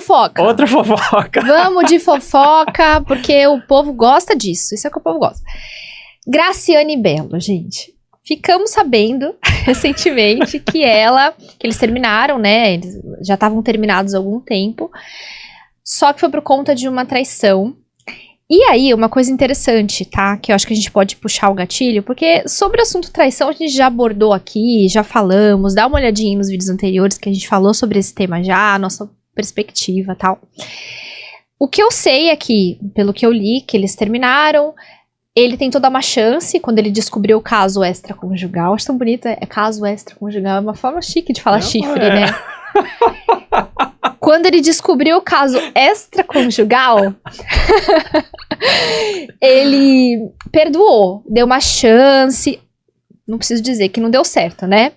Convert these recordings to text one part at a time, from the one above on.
fofoca. Outra fofoca. Vamos de fofoca, porque o povo gosta disso. Isso é o que o povo gosta. Graciane Bello, gente. Ficamos sabendo recentemente que eles terminaram, né? Eles já estavam terminados há algum tempo. Só que foi por conta de uma traição. E aí, uma coisa interessante, tá? Que eu acho que a gente pode puxar o gatilho, porque sobre o assunto traição a gente já abordou aqui, já falamos, dá uma olhadinha nos vídeos anteriores que a gente falou sobre esse tema já, a nossa perspectiva e tal. O que eu sei é que, pelo que eu li, que eles terminaram, ele tentou dar uma chance quando ele descobriu o caso extraconjugal. Acho tão bonito, é caso extraconjugal, é uma forma chique de falar chifre, né? Quando ele descobriu o caso extraconjugal, ele perdoou, deu uma chance. Não preciso dizer que não deu certo, né?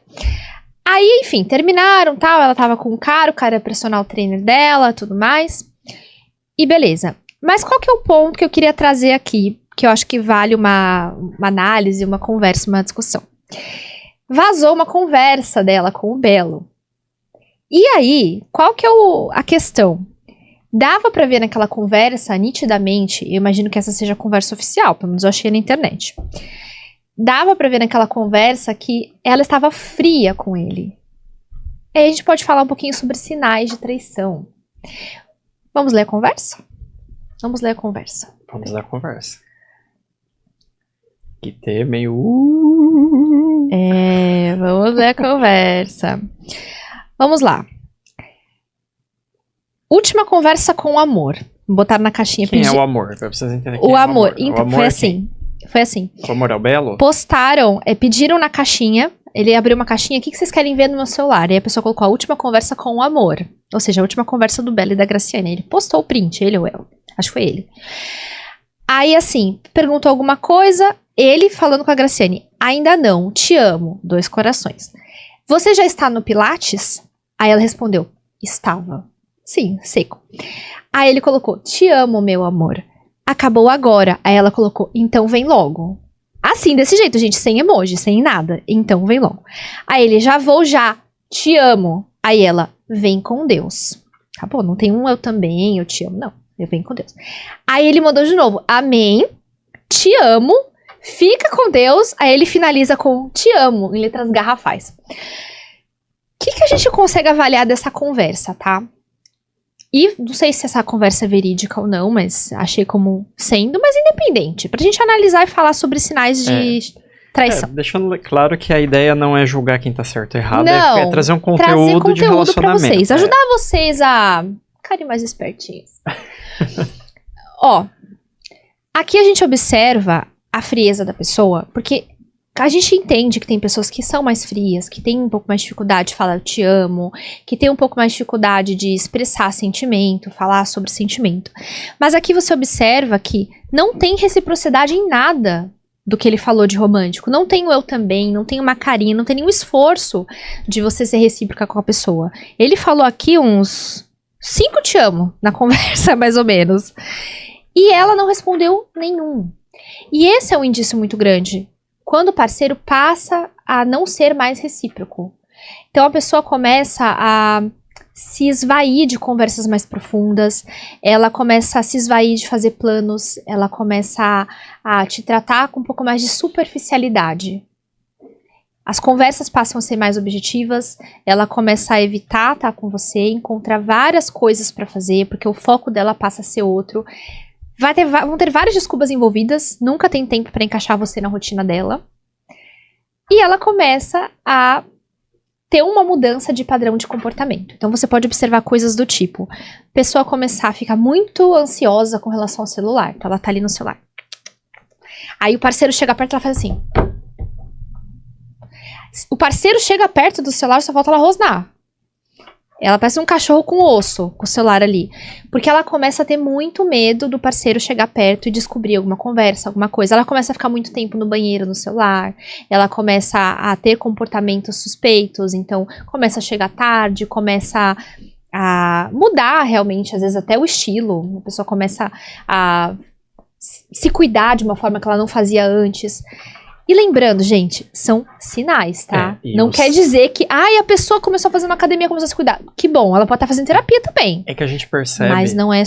Aí, enfim, terminaram, tal. Ela tava com o cara é personal trainer dela, tudo mais. E beleza. Mas qual que é o ponto que eu queria trazer aqui, que eu acho que vale uma análise, uma conversa, uma discussão. Vazou uma conversa dela com o Belo. E aí, qual que é a questão? Dava pra ver naquela conversa, nitidamente, eu imagino que essa seja a conversa oficial, pelo menos eu achei na internet. Dava pra ver naquela conversa que ela estava fria com ele. E aí a gente pode falar um pouquinho sobre sinais de traição. Vamos ler a conversa? Vamos ler a conversa. Vamos ler a conversa. Que tem meio... Vamos ler a conversa. Vamos lá. Última conversa com o amor. Botaram na caixinha. Quem é o amor? Pra vocês entenderem quem o é amor. O amor Foi é assim. Foi assim. O amor é o Belo? Postaram, pediram na caixinha. Ele abriu uma caixinha. O que vocês querem ver no meu celular? E a pessoa colocou a última conversa com o amor. Ou seja, a última conversa do Belo e da Graciane. Ele postou o print, ele ou ela. Acho que foi ele. Aí, assim, perguntou alguma coisa. Ele falando com a Graciane. Ainda não, te amo. 2 corações. Você já está no Pilates? Aí ela respondeu, estava. Sim, seco. Aí ele colocou, te amo, meu amor. Acabou agora. Aí ela colocou, então vem logo. Assim, desse jeito, gente, sem emoji, sem nada. Então vem logo. Aí ele, já vou já, te amo. Aí ela, vem com Deus. Acabou, não tem um eu também, eu te amo, não. Eu venho com Deus. Aí ele mandou de novo, amém, te amo, fica com Deus. Aí ele finaliza com, te amo, em letras garrafais. O que a gente consegue avaliar dessa conversa, tá? E não sei se essa conversa é verídica ou não, mas achei como sendo, mas independente. Pra gente analisar e falar sobre sinais de traição. Deixando claro que a ideia não é julgar quem tá certo ou errado, não, é trazer um conteúdo de relacionamento. Pra vocês, ajudar vocês a ficarem mais espertinhos. Ó, aqui a gente observa a frieza da pessoa, porque a gente entende que tem pessoas que são mais frias, que têm um pouco mais de dificuldade de falar eu te amo, que tem um pouco mais de dificuldade de expressar sentimento, falar sobre sentimento. Mas aqui você observa que não tem reciprocidade em nada do que ele falou de romântico. Não tem o eu também, não tem uma carinha, não tem nenhum esforço de você ser recíproca com a pessoa. Ele falou aqui uns 5 te amo na conversa, mais ou menos. E ela não respondeu nenhum. E esse é um indício muito grande. Quando o parceiro passa a não ser mais recíproco. Então a pessoa começa a se esvair de conversas mais profundas, ela começa a se esvair de fazer planos, ela começa a te tratar com um pouco mais de superficialidade. As conversas passam a ser mais objetivas, ela começa a evitar estar com você, encontrar várias coisas para fazer, porque o foco dela passa a ser outro. Vão ter várias desculpas envolvidas, nunca tem tempo para encaixar você na rotina dela. E ela começa a ter uma mudança de padrão de comportamento. Então você pode observar coisas do tipo, a pessoa começar a ficar muito ansiosa com relação ao celular. Então ela tá ali no celular. Aí o parceiro chega perto e ela faz assim. O parceiro chega perto do celular, só falta ela rosnar. Ela parece um cachorro com osso, com o celular ali. Porque ela começa a ter muito medo do parceiro chegar perto e descobrir alguma conversa, alguma coisa. Ela começa a ficar muito tempo no banheiro, no celular. Ela começa a ter comportamentos suspeitos. Então, começa a chegar tarde, começa a mudar realmente, às vezes até o estilo. A pessoa começa a se cuidar de uma forma que ela não fazia antes. E lembrando, gente, são sinais, tá? É, e Não quer dizer que, a pessoa começou a fazer uma academia, começou a se cuidar. Que bom, ela pode estar fazendo terapia também. É que a gente percebe... Mas não é...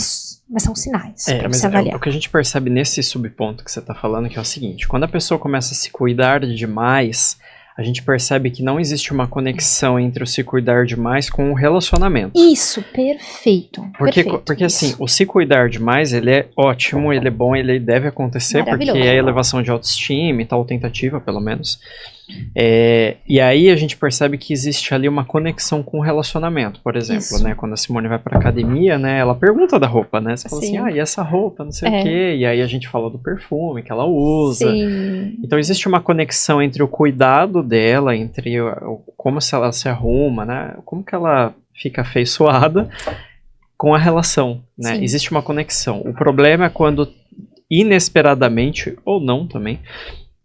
Mas são sinais pra você avaliar. O que a gente percebe nesse subponto que você tá falando, que é o seguinte, quando a pessoa começa a se cuidar demais, a gente percebe que não existe uma conexão entre o se cuidar demais com o relacionamento. Isso, perfeito. Porque assim, o se cuidar demais, ele é ótimo, ele é bom, ele deve acontecer, porque é a elevação de autoestima e tal, tentativa, pelo menos. E aí a gente percebe que existe ali uma conexão com o relacionamento, por exemplo, né? Quando a Simone vai pra academia, né? Ela pergunta da roupa, né? Você fala assim, e essa roupa, não sei o quê. E aí a gente fala do perfume que ela usa. Sim. Então existe uma conexão entre o cuidado dela, entre como ela se arruma, né? Como que ela fica afeiçoada com a relação, né? Sim. Existe uma conexão. O problema é quando inesperadamente, ou não também,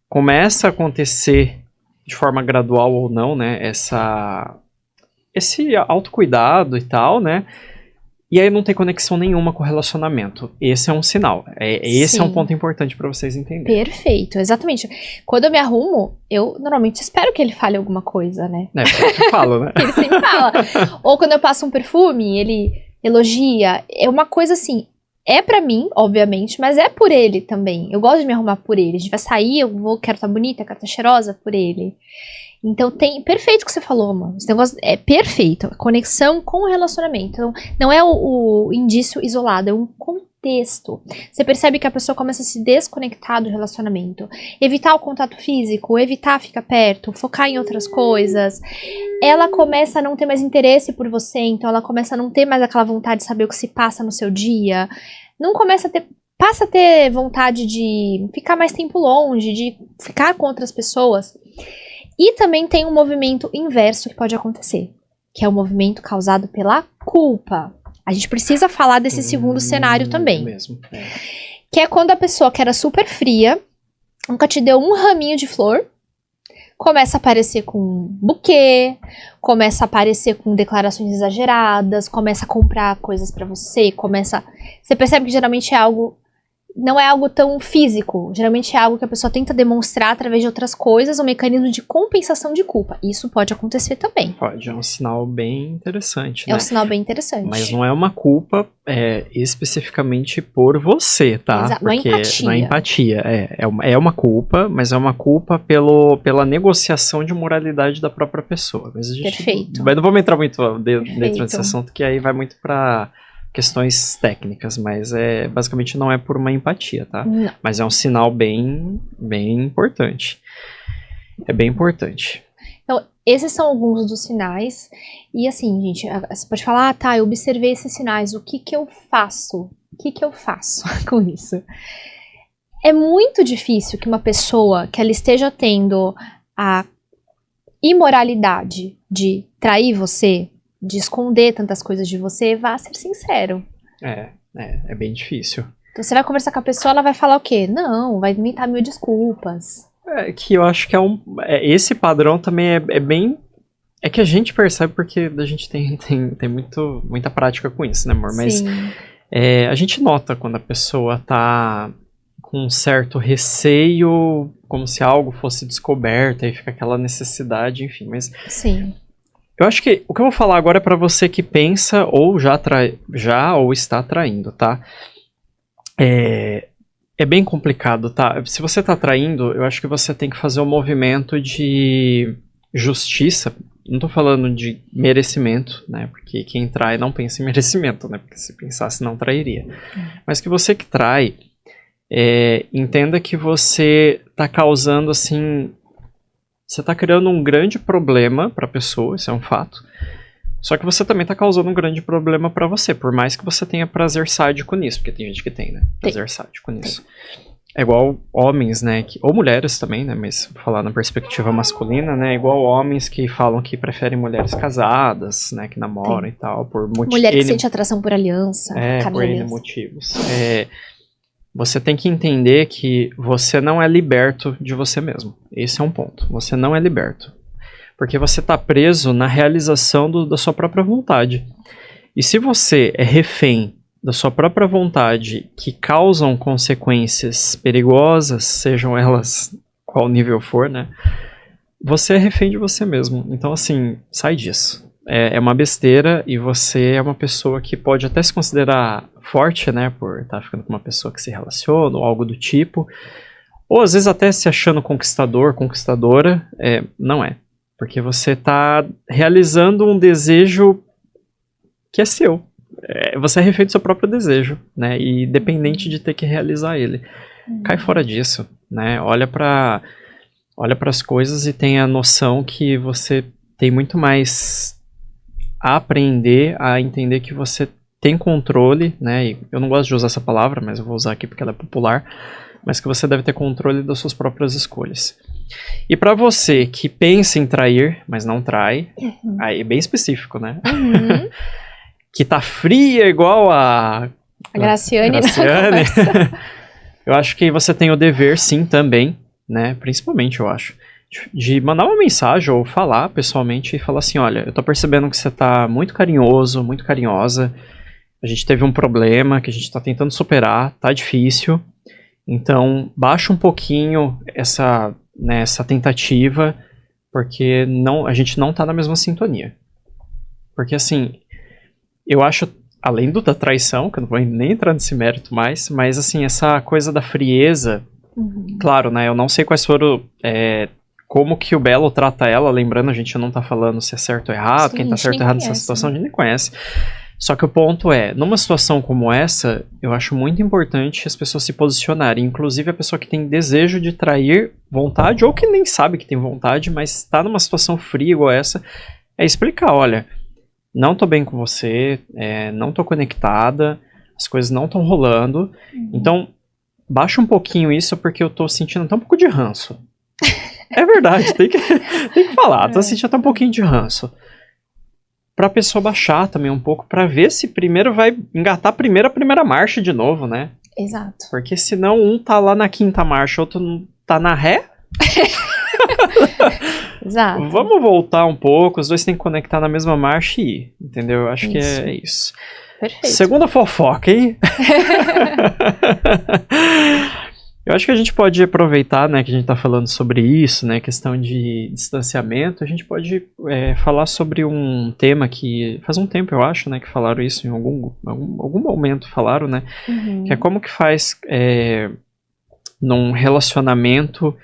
começa a acontecer de forma gradual ou não, né, esse autocuidado e tal, né, e aí não tem conexão nenhuma com o relacionamento. Esse é um sinal. Esse é um ponto importante pra vocês entenderem. Perfeito, exatamente. Quando eu me arrumo, eu normalmente espero que ele fale alguma coisa, né? É, eu falo, né? Ele sempre fala. Ou quando eu passo um perfume, ele elogia. É uma coisa assim... É pra mim, obviamente, mas é por ele também. Eu gosto de me arrumar por ele. A gente vai sair, quero estar bonita, quero estar cheirosa por ele. Então perfeito o que você falou, mano. Esse negócio é perfeito. Conexão com o relacionamento. Então, não é o indício isolado, é um contexto. Você percebe que a pessoa começa a se desconectar do relacionamento. Evitar o contato físico, evitar ficar perto, focar em outras coisas. Ela começa a não ter mais interesse por você, então ela começa a não ter mais aquela vontade de saber o que se passa no seu dia. Não começa a ter... Passa a ter vontade de ficar mais tempo longe, de ficar com outras pessoas. E também tem um movimento inverso que pode acontecer, que é o movimento causado pela culpa. A gente precisa falar desse segundo cenário também. Mesmo. Que é quando a pessoa que era super fria, nunca te deu um raminho de flor, começa a aparecer com um buquê, começa a aparecer com declarações exageradas, começa a comprar coisas pra você, Você percebe que geralmente não é algo tão físico, geralmente é algo que a pessoa tenta demonstrar através de outras coisas, um mecanismo de compensação de culpa. Isso pode acontecer também. Pode, é um sinal bem interessante, né? É um sinal bem interessante. Mas não é uma culpa especificamente por você, tá? Exato, porque não é empatia. É uma culpa, mas é uma culpa pela negociação de moralidade da própria pessoa. Mas a gente Perfeito. Não vamos entrar muito dentro desse assunto, que aí vai muito pra questões técnicas, mas basicamente não é por uma empatia, tá? Não. Mas é um sinal bem importante. É bem importante. Então, esses são alguns dos sinais. E assim, gente, você pode falar, eu observei esses sinais, o que que eu faço? O que que eu faço com isso? É muito difícil que uma pessoa que ela esteja tendo a imoralidade de trair você, de esconder tantas coisas de você, vá ser sincero. É bem difícil. Então você vai conversar com a pessoa, ela vai falar o quê? Não, vai inventar mil desculpas. Que eu acho que esse padrão também é bem... É que a gente percebe porque a gente tem muita prática com isso, né, amor? Mas a gente nota quando a pessoa tá com um certo receio, como se algo fosse descoberto, aí fica aquela necessidade, enfim, mas... Sim. Eu acho que o que eu vou falar agora é pra você que pensa ou já ou está traindo, tá? É bem complicado, tá? Se você tá traindo, eu acho que você tem que fazer um movimento de justiça. Não tô falando de merecimento, né? Porque quem trai não pensa em merecimento, né? Porque se pensasse não trairia. Mas que você que trai, entenda que você tá causando, assim... Você tá criando um grande problema pra pessoa, isso é um fato. Só que você também tá causando um grande problema pra você, por mais que você tenha prazer sádico nisso, porque tem gente que tem, né? Prazer sádico nisso. É igual homens, né? Ou mulheres também, né? Mas vou falar na perspectiva masculina, né? Igual homens que falam que preferem mulheres casadas, né? Que namoram e tal, por motivos... Mulher que sente atração por aliança. Por N motivos. Você tem que entender que você não é liberto de você mesmo. Esse é um ponto. Você não é liberto. Porque você está preso na realização da sua própria vontade. E se você é refém da sua própria vontade que causam consequências perigosas, sejam elas qual nível for, né? Você é refém de você mesmo. Então, assim, sai disso. É uma besteira e você é uma pessoa que pode até se considerar forte, né? Por estar ficando com uma pessoa que se relaciona ou algo do tipo. Ou às vezes até se achando conquistador, conquistadora. Não é. Porque você está realizando um desejo que é seu. Você é refém do seu próprio desejo, né? E dependente de ter que realizar ele. Cai fora disso, né? Olha para as coisas e tenha a noção que você tem muito mais a aprender, a entender que você tem controle, né? E eu não gosto de usar essa palavra, mas eu vou usar aqui porque ela é popular, mas que você deve ter controle das suas próprias escolhas. E pra você que pensa em trair, mas não trai, aí é bem específico, né? Que tá fria igual a Graciane. Eu acho que você tem o dever, sim, também, né? Principalmente, eu acho, de mandar uma mensagem ou falar pessoalmente e falar assim, olha, eu tô percebendo que você tá muito carinhoso, muito carinhosa, a gente teve um problema que a gente tá tentando superar, tá difícil, então baixa um pouquinho essa tentativa, porque a gente não tá na mesma sintonia. Porque assim, eu acho, além da traição, que eu não vou nem entrar nesse mérito mais, mas assim, essa coisa da frieza, claro, né, eu não sei quais foram, como que o Belo trata ela, lembrando, a gente não tá falando se é certo ou errado, quem tá certo ou errado nessa situação, a gente nem conhece. Só que o ponto é, numa situação como essa, eu acho muito importante as pessoas se posicionarem, inclusive a pessoa que tem desejo de trair vontade, ou que nem sabe que tem vontade, mas está numa situação fria igual essa, explicar, olha, não tô bem com você, não tô conectada, as coisas não estão rolando, então baixa um pouquinho isso porque eu tô sentindo até um pouco de ranço. É verdade, tem que falar, tô sentindo até um pouquinho de ranço. Pra pessoa baixar também um pouco, pra ver se primeiro vai engatar a primeira marcha de novo, né? Exato. Porque senão um tá lá na quinta marcha, outro não tá na ré. Exato. Vamos voltar um pouco, os dois têm que conectar na mesma marcha e ir, entendeu? Eu acho que é isso. Perfeito. Segunda fofoca, hein? Eu acho que a gente pode aproveitar, né, que a gente tá falando sobre isso, né, questão de distanciamento, a gente pode falar sobre um tema que faz um tempo, eu acho, né, que falaram isso em algum momento, falaram, né, que é como que faz num relacionamento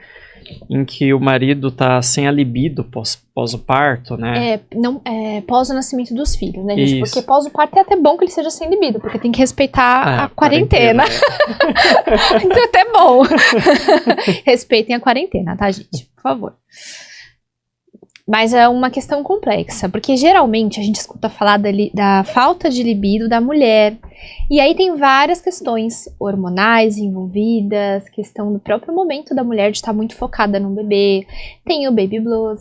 em que o marido tá sem a libido pós o parto, né? Pós o nascimento dos filhos, né, gente? Isso. Porque pós o parto é até bom que ele seja sem libido, porque tem que respeitar a quarentena. Então é até bom. Respeitem a quarentena, tá, gente? Por favor. Mas é uma questão complexa, porque geralmente a gente escuta falar da falta de libido da mulher. E aí tem várias questões hormonais envolvidas, questão do próprio momento da mulher de estar muito focada no bebê. Tem o baby blues,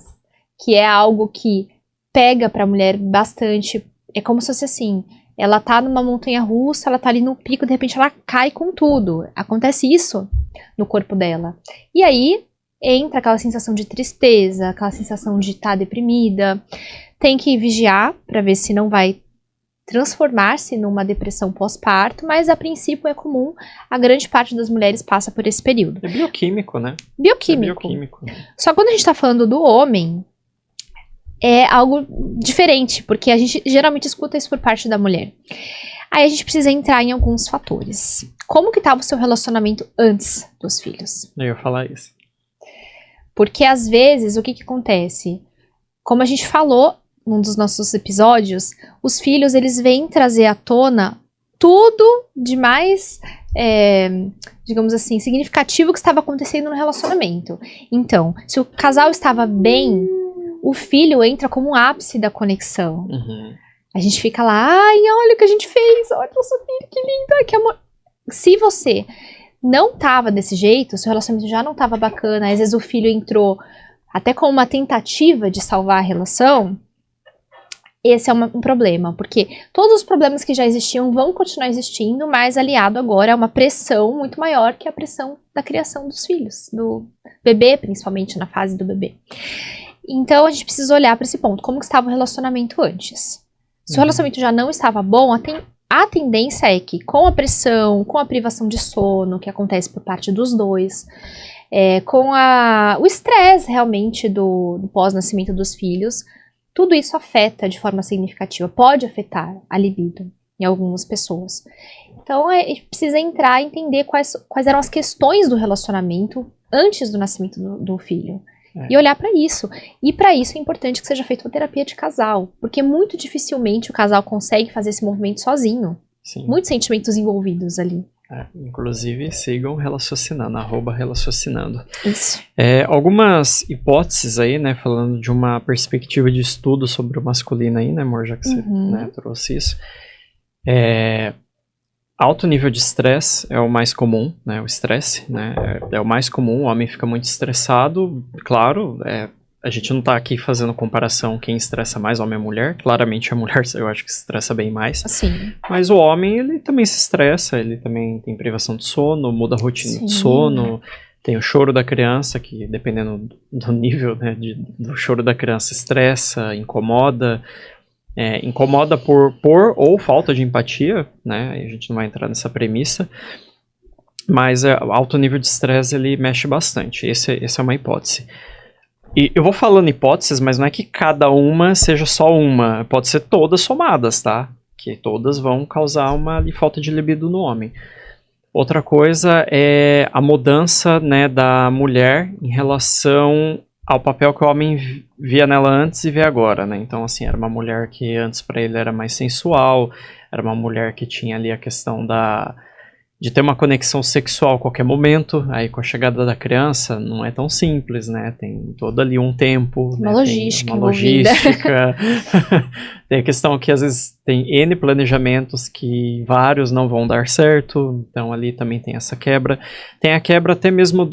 que é algo que pega pra mulher bastante. É como se fosse assim, ela tá numa montanha russa, ela tá ali no pico, de repente ela cai com tudo. Acontece isso no corpo dela. E aí entra aquela sensação de tristeza, aquela sensação de estar deprimida. Tem que vigiar para ver se não vai transformar-se numa depressão pós-parto, mas a princípio é comum, a grande parte das mulheres passa por esse período. É bioquímico, né? Bioquímico. Só que quando a gente tá falando do homem, é algo diferente, porque a gente geralmente escuta isso por parte da mulher. Aí a gente precisa entrar em alguns fatores. Como que estava o seu relacionamento antes dos filhos? Eu ia falar isso. Porque às vezes, o que acontece? Como a gente falou num dos nossos episódios, os filhos, eles vêm trazer à tona tudo de mais, digamos assim, significativo que estava acontecendo no relacionamento. Então, se o casal estava bem, o filho entra como um ápice da conexão. A gente fica lá, ai, olha o que a gente fez, olha nosso filho, que lindo, que amor. Se você não tava desse jeito, seu relacionamento já não tava bacana, às vezes o filho entrou até com uma tentativa de salvar a relação, esse é um problema, porque todos os problemas que já existiam vão continuar existindo, mas aliado agora a uma pressão muito maior que a pressão da criação dos filhos, do bebê, principalmente na fase do bebê. Então a gente precisa olhar para esse ponto, como que estava o relacionamento antes. Se o relacionamento já não estava bom, a tendência é que com a pressão, com a privação de sono, que acontece por parte dos dois, com o estresse realmente do pós-nascimento dos filhos, tudo isso afeta de forma significativa, pode afetar a libido em algumas pessoas. Então, a gente precisa entrar e entender quais eram as questões do relacionamento antes do nascimento do filho. E olhar para isso. E para isso é importante que seja feita uma terapia de casal, porque muito dificilmente o casal consegue fazer esse movimento sozinho. Sim. Muitos sentimentos envolvidos ali. Inclusive, sigam Relaciocinando, @Relaciocinando. Isso. Algumas hipóteses aí, né, falando de uma perspectiva de estudo sobre o masculino aí, né, amor, já que você trouxe isso. Alto nível de estresse é o mais comum, né, o estresse, né, é o mais comum, o homem fica muito estressado, claro, a gente não tá aqui fazendo comparação quem estressa mais, homem ou mulher, claramente a mulher eu acho que se estressa bem mais, Sim. Mas o homem, ele também se estressa, ele também tem privação de sono, muda a rotina de sono, tem o choro da criança, que dependendo do nível, né, do choro da criança estressa, incomoda, incomoda por ou falta de empatia, né, a gente não vai entrar nessa premissa, mas alto nível de estresse ele mexe bastante, essa é uma hipótese. E eu vou falando hipóteses, mas não é que cada uma seja só uma, pode ser todas somadas, tá? Que todas vão causar uma falta de libido no homem. Outra coisa é a mudança, né, da mulher em relação ao papel que o homem via nela antes e vê agora, né? Então, assim, era uma mulher que antes para ele era mais sensual, era uma mulher que tinha ali a questão de ter uma conexão sexual a qualquer momento. Aí com a chegada da criança não é tão simples, né? Tem todo ali um tempo, uma né? logística, tem uma logística. Tem a questão que às vezes tem N planejamentos que vários não vão dar certo, então ali também tem essa quebra. Tem a quebra até mesmo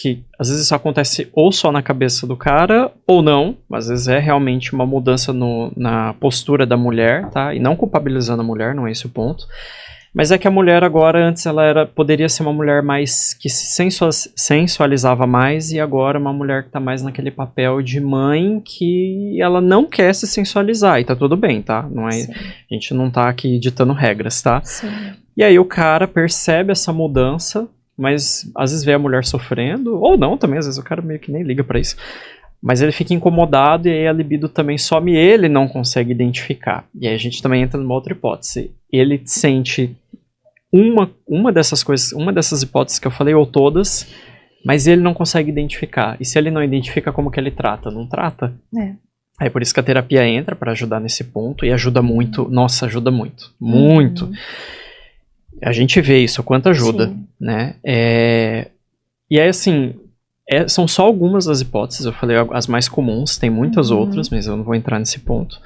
que às vezes isso acontece ou só na cabeça do cara, ou não, às vezes é realmente uma mudança na postura da mulher, tá? E não culpabilizando a mulher, não é esse o ponto. Mas é que a mulher agora, antes ela poderia ser uma mulher mais que se sensualizava mais, e agora uma mulher que tá mais naquele papel de mãe que ela não quer se sensualizar, e tá tudo bem, tá? Não é, a gente não tá aqui ditando regras, tá? Sim. E aí o cara percebe essa mudança, mas às vezes vê a mulher sofrendo, ou não também, às vezes o cara meio que nem liga pra isso. Mas ele fica incomodado e aí a libido também some e ele não consegue identificar. E aí a gente também entra numa outra hipótese. Ele sente uma dessas coisas, uma dessas hipóteses que eu falei, ou todas, mas ele não consegue identificar. E se ele não identifica, como que ele trata? Não trata? Aí por isso que a terapia entra para ajudar nesse ponto e ajuda muito. Nossa, ajuda muito. Muito. A gente vê isso, o quanto ajuda, né? E aí assim... são só algumas das hipóteses, eu falei as mais comuns, tem muitas outras, mas eu não vou entrar nesse ponto.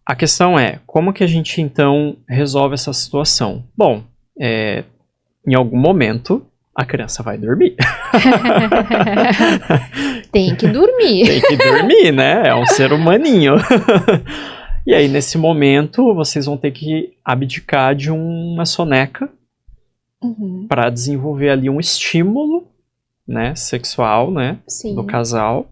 A questão é, como que a gente então resolve essa situação? Bom, em algum momento a criança vai dormir. Tem que dormir. Tem que dormir, né? É um ser humaninho. E aí nesse momento vocês vão ter que abdicar de uma soneca para desenvolver ali um estímulo, né, sexual, né, do casal.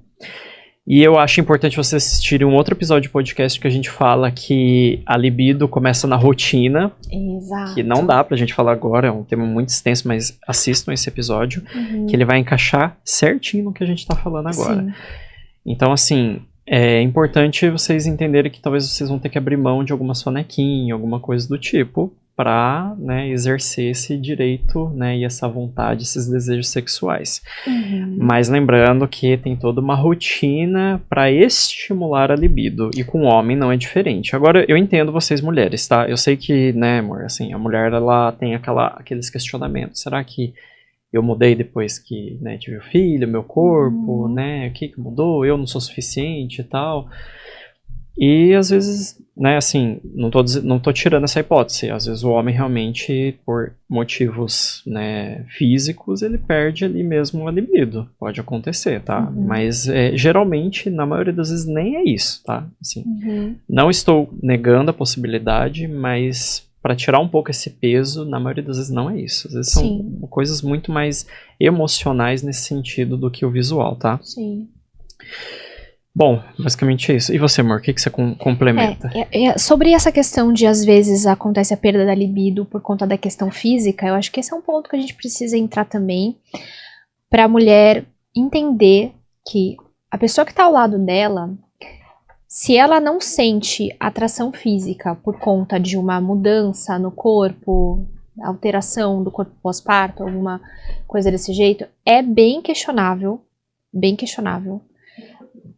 E eu acho importante vocês assistirem um outro episódio de podcast que a gente fala que a libido começa na rotina. Exato. Que não dá pra gente falar agora, é um tema muito extenso, mas assistam esse episódio, que ele vai encaixar certinho no que a gente tá falando agora. Sim. Então, assim, é importante vocês entenderem que talvez vocês vão ter que abrir mão de alguma sonequinha, alguma coisa do tipo, para, né, exercer esse direito, né, e essa vontade, esses desejos sexuais. Mas lembrando que tem toda uma rotina para estimular a libido, e com o homem não é diferente. Agora, eu entendo vocês mulheres, tá? Eu sei que, né, amor, assim, a mulher, ela tem aqueles questionamentos. Será que eu mudei depois que, né, tive o filho, meu corpo, né, o que mudou? Eu não sou suficiente e tal... E às vezes, né, assim, não tô tirando essa hipótese. Às vezes o homem realmente, por motivos, né, físicos, ele perde ali mesmo a libido. Pode acontecer, tá? Mas geralmente, na maioria das vezes, nem é isso, tá? Assim, não estou negando a possibilidade, mas para tirar um pouco esse peso, na maioria das vezes não é isso. Às vezes são coisas muito mais emocionais nesse sentido do que o visual, tá? Sim. Bom, basicamente é isso. E você, amor, o que você complementa? Sobre essa questão de, às vezes, acontece a perda da libido por conta da questão física, eu acho que esse é um ponto que a gente precisa entrar também. pra mulher entender que a pessoa que tá ao lado dela, se ela não sente atração física por conta de uma mudança no corpo, alteração do corpo pós-parto, alguma coisa desse jeito, é bem questionável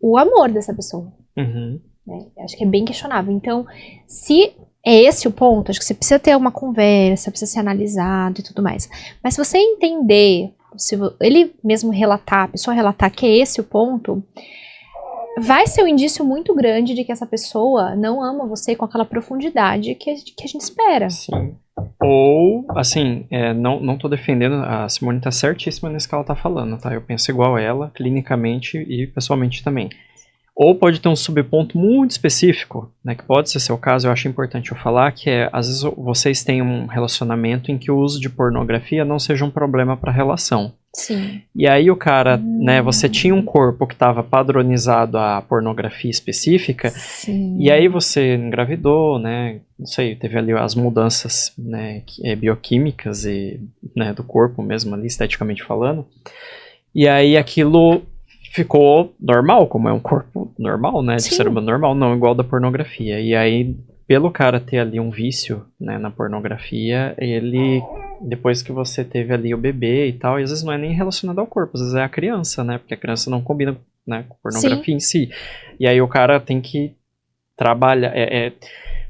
o amor dessa pessoa. Uhum. Né? Acho que é bem questionável. Então, se é esse o ponto, acho que você precisa ter uma conversa, precisa ser analisado e tudo mais. Mas se você entender, se ele mesmo relatar, a pessoa relatar que é esse o ponto, vai ser um indício muito grande de que essa pessoa não ama você com aquela profundidade que a gente espera. Sim. Ou, assim, não tô defendendo, a Simone tá certíssima nisso que ela tá falando, tá? Eu penso igual ela, clinicamente e pessoalmente também. Ou pode ter um subponto muito específico, né, que pode ser seu caso, eu acho importante eu falar, que é, às vezes vocês têm um relacionamento em que o uso de pornografia não seja um problema para a relação. Sim. E aí o cara, né, você tinha um corpo que estava padronizado à pornografia específica, Sim. e aí você engravidou, né, não sei, teve ali as mudanças, né, bioquímicas e, né, do corpo mesmo ali, esteticamente falando, e aí aquilo ficou normal, como é um corpo normal, né, de Sim. ser humano normal, não igual da pornografia. E aí, pelo cara ter ali um vício, né, na pornografia, ele, depois que você teve ali o bebê e tal, e às vezes não é nem relacionado ao corpo, às vezes é a criança, né, porque a criança não combina, né, com pornografia em si. E aí o cara tem que trabalhar,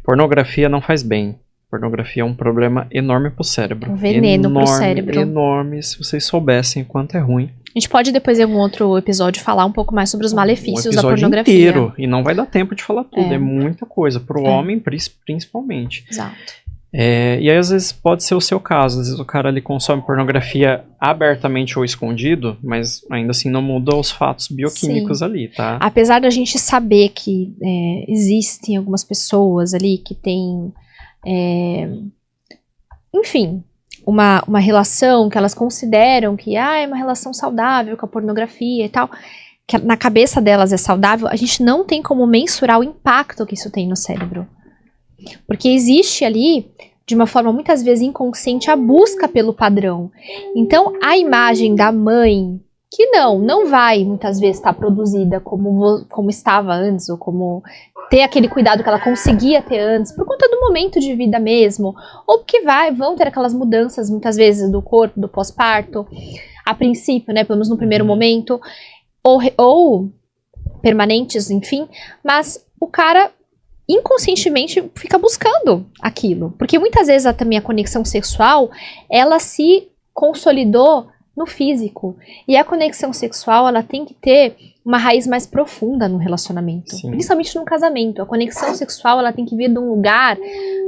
pornografia não faz bem. Pornografia é um problema enorme pro cérebro. Um veneno pro cérebro. Enorme, se vocês soubessem quanto é ruim. A gente pode depois em algum outro episódio falar um pouco mais sobre os malefícios da episódio pornografia. Inteiro, e não vai dar tempo de falar tudo, é muita coisa, pro homem principalmente. Exato. E aí às vezes pode ser o seu caso, às vezes o cara ali consome pornografia abertamente ou escondido, mas ainda assim não muda os fatos bioquímicos ali, tá? Apesar da gente saber que existem algumas pessoas ali que têm, enfim, uma relação que elas consideram que é uma relação saudável com a pornografia e tal, que na cabeça delas é saudável, a gente não tem como mensurar o impacto que isso tem no cérebro. Porque existe ali, de uma forma muitas vezes inconsciente, a busca pelo padrão. Então, a imagem da mãe, que não vai muitas vezes estar produzida como estava antes, ou como ter aquele cuidado que ela conseguia ter antes, por conta do momento de vida mesmo, ou porque vão ter aquelas mudanças muitas vezes do corpo, do pós-parto, a princípio, né, pelo menos no primeiro momento, ou permanentes, enfim, mas o cara inconscientemente fica buscando aquilo, porque muitas vezes também a conexão sexual, ela se consolidou no físico, e a conexão sexual, ela tem que ter uma raiz mais profunda no relacionamento, principalmente no casamento. A conexão sexual, ela tem que vir de um lugar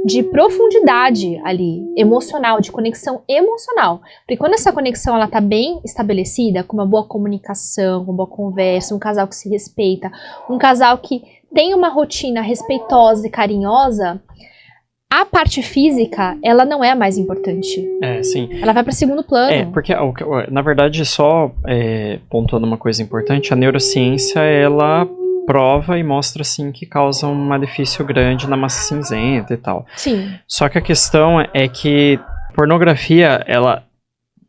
de profundidade ali, emocional, de conexão emocional, porque quando essa conexão, ela tá bem estabelecida, com uma boa comunicação, com uma boa conversa, um casal que se respeita, um casal que tem uma rotina respeitosa e carinhosa, a parte física, ela não é a mais importante. Sim. Ela vai para segundo plano. Porque, na verdade, só pontuando uma coisa importante, a neurociência, ela prova e mostra, assim, que causa um malefício grande na massa cinzenta e tal. Sim. Só que a questão é que pornografia,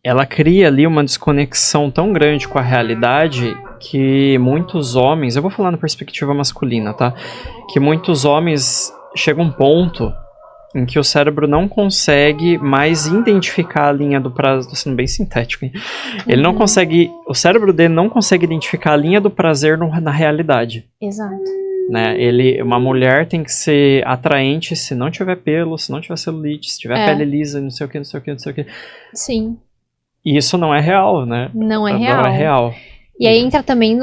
ela cria ali uma desconexão tão grande com a realidade que muitos homens, eu vou falar na perspectiva masculina, tá? Que muitos homens chegam a um ponto em que o cérebro não consegue mais identificar a linha do prazer, tô sendo bem sintético, hein? Ele não consegue, o cérebro dele não consegue identificar a linha do prazer na realidade. Exato. Né? Uma mulher tem que ser atraente se não tiver pelo, se não tiver celulite, se tiver pele lisa, não sei o que, não sei o que, não sei o que. Sim. E isso não é real, né? Não é real. Não é real. E aí entra também,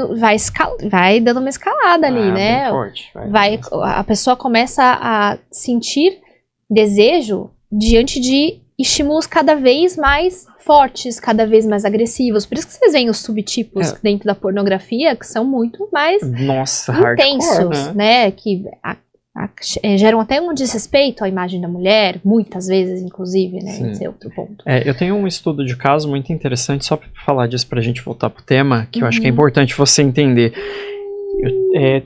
vai dando uma escalada ali, né? Bem forte. A pessoa começa a sentir desejo diante de estímulos cada vez mais fortes, cada vez mais agressivos. Por isso que vocês veem os subtipos dentro da pornografia, que são muito mais intensos, hardcore, né? Que geram até um desrespeito à imagem da mulher, muitas vezes, inclusive, né? Esse é outro ponto. Eu tenho um estudo de caso muito interessante, só para falar disso, pra gente voltar pro tema, que eu acho que é importante você entender.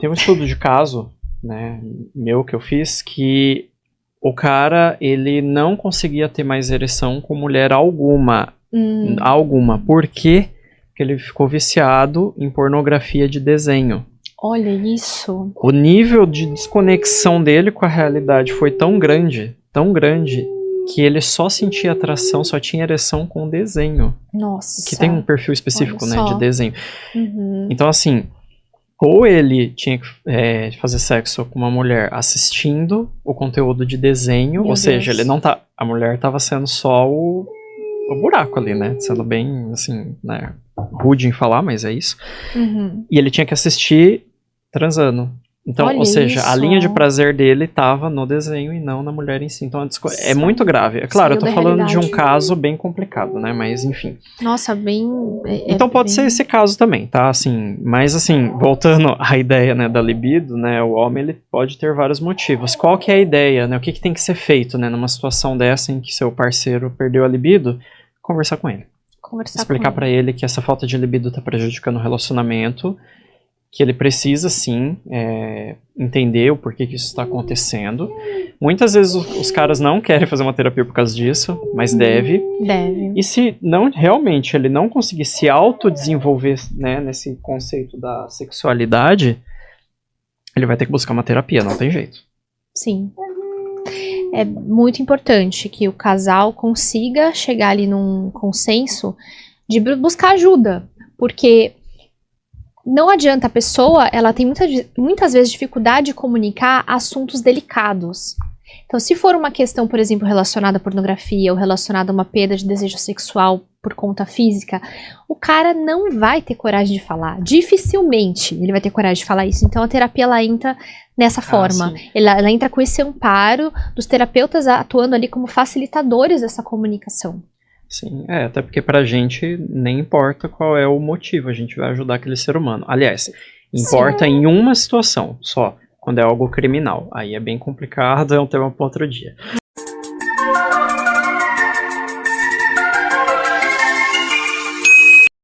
Tem um estudo de caso, né, meu que eu fiz, que o cara, ele não conseguia ter mais ereção com mulher alguma. Alguma. Por quê? porque ele ficou viciado em pornografia de desenho. Olha isso. O nível de desconexão dele com a realidade foi tão grande, que ele só sentia atração, só tinha ereção com desenho. Nossa. Que tem um perfil específico, Olha né, só. de desenho. Uhum. Então, assim, ou ele tinha que fazer sexo com uma mulher assistindo o conteúdo de desenho, Meu ou seja, Deus. ele não tá. A mulher tava sendo só o buraco ali, né? Sendo bem, assim, né? Rude em falar, mas é isso. Uhum. E ele tinha que assistir transando. Então, Olha ou seja, a isso. linha de prazer dele tava no desenho e não na mulher em si. Então, é muito grave. É claro, eu tô Saiu da falando de um realidade. caso bem complicado, né? Mas, enfim. Nossa, bem. Então pode bem... ser esse caso também, tá? Assim, mas assim, voltando à ideia, né, da libido, né, o homem ele pode ter vários motivos. Qual que é a ideia, né? O que tem que ser feito, né, numa situação dessa em que seu parceiro perdeu a libido? Conversar com ele. Conversar Explicar com pra ele que essa falta de libido tá prejudicando o relacionamento, que ele precisa sim entender o porquê que isso está acontecendo. Muitas vezes os caras não querem fazer uma terapia por causa disso, mas deve. Deve. E se não realmente ele não conseguir se autodesenvolver, né, nesse conceito da sexualidade, ele vai ter que buscar uma terapia, não tem jeito. Sim. É muito importante que o casal consiga chegar ali num consenso de buscar ajuda, porque não adianta, a pessoa, ela tem muitas vezes dificuldade de comunicar assuntos delicados. Então, se for uma questão, por exemplo, relacionada à pornografia ou relacionada a uma perda de desejo sexual por conta física, o cara não vai ter coragem de falar. Dificilmente ele vai ter coragem de falar isso. Então, a terapia, ela entra nessa forma. Ela entra com esse amparo dos terapeutas atuando ali como facilitadores dessa comunicação. Sim, até porque pra gente nem importa qual é o motivo, a gente vai ajudar aquele ser humano. Aliás, importa em uma situação só, quando é algo criminal. Aí é bem complicado, é um tema para outro dia.